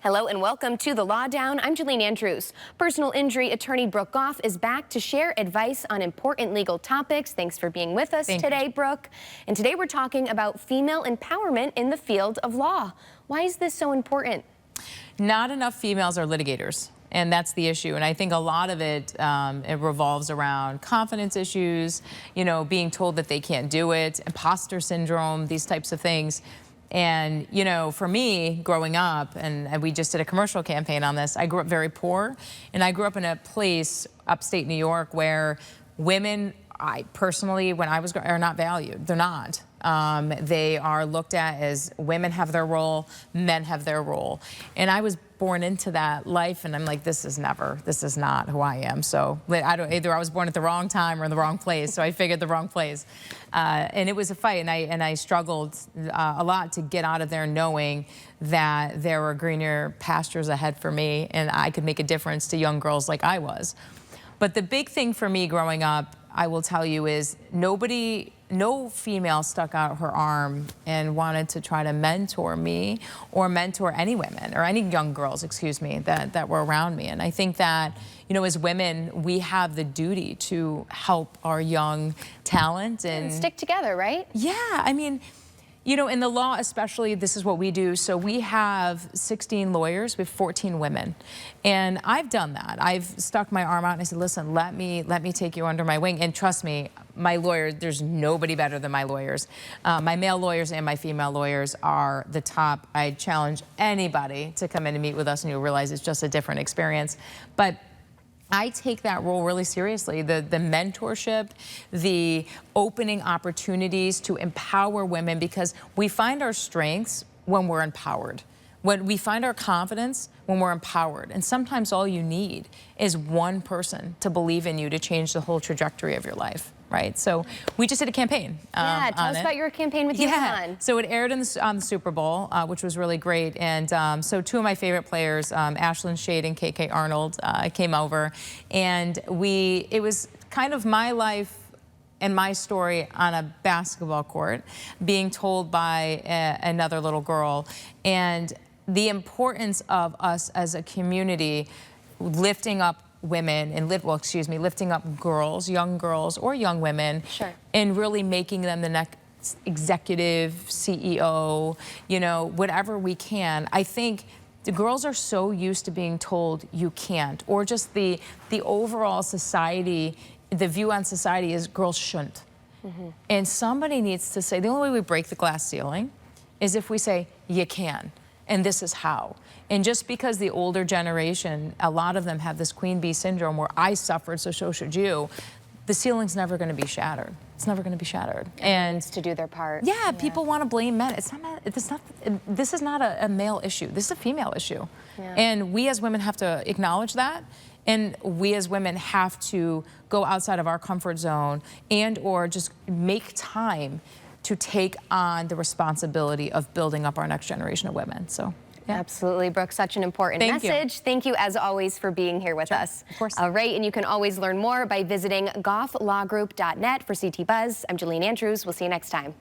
Hello and welcome to The Law Down. I'm Jalene Andrews. Personal injury attorney Brooke Goff is back to share advice on important legal topics. Thanks for being with us today, Brooke. And today we're talking about female empowerment in the field of law. Why is this so important? Not enough females are litigators. And that's the issue. And I think a lot of it, it revolves around confidence issues, you know, being told that they can't do it, imposter syndrome, these types of things. And, you know, for me, growing up, and we just did a commercial campaign on this, I grew up very poor. And I grew up in a place, upstate New York, where women, I personally, when I was growing, are not valued. They're not. They are looked at as women have their role, men have their role. And I was born into that life, and I'm like, this is not who I am. So either I was born at the wrong time or in the wrong place, so I figured the wrong place. And it was a fight, and I struggled a lot to get out of there knowing that there were greener pastures ahead for me, and I could make a difference to young girls like I was. But the big thing for me growing up, I will tell you, is no female stuck out her arm and wanted to try to mentor me or mentor any women or any young girls, excuse me, that were around me. And I think that, you know, as women, we have the duty to help our young talent and stick together, right? Yeah, I mean, you know, in the law especially, this is what we do. So we have 16 lawyers, we have 14 women. And I've done that. I've stuck my arm out and I said, listen, let me take you under my wing. And trust me, my lawyers, there's nobody better than my lawyers. My male lawyers and my female lawyers are the top. I challenge anybody to come in and meet with us, and you'll realize it's just a different experience. But I take that role really seriously, the mentorship, the opening opportunities to empower women, because we find our strengths when we're empowered. When we find our confidence when we're empowered. And sometimes all you need is one person to believe in you to change the whole trajectory of your life. Right, so we just did a campaign. Yeah, tell us about your campaign with UConn. So it aired on the Super Bowl, which was really great. And so two of my favorite players, Ashlyn Shade and KK Arnold, came over, and it was kind of my life and my story on a basketball court, being told by another little girl, and the importance of us as a community lifting up women and lifting up girls, young girls or young women, and really making them the next executive, CEO, you know, whatever we can. I think the girls are so used to being told you can't, or just the overall society, the view on society is girls shouldn't. And somebody needs to say, the only way we break the glass ceiling is if we say you can, and this is how. And just because the older generation, a lot of them have this queen bee syndrome where I suffered, so should you, the ceiling's never going to be shattered. It's never going to be shattered. And to do their part. Yeah, people want to blame men. This is not a male issue. This is a female issue. And we as women have to acknowledge that. And we as women have to go outside of our comfort zone or just make time to take on the responsibility of building up our next generation of women. So. Yeah. Absolutely, Brooke, such an important message. Thank you, as always, for being here with us. Of course. All right, and you can always learn more by visiting gofflawgroup.net. For CT Buzz, I'm Jalene Andrews. We'll see you next time.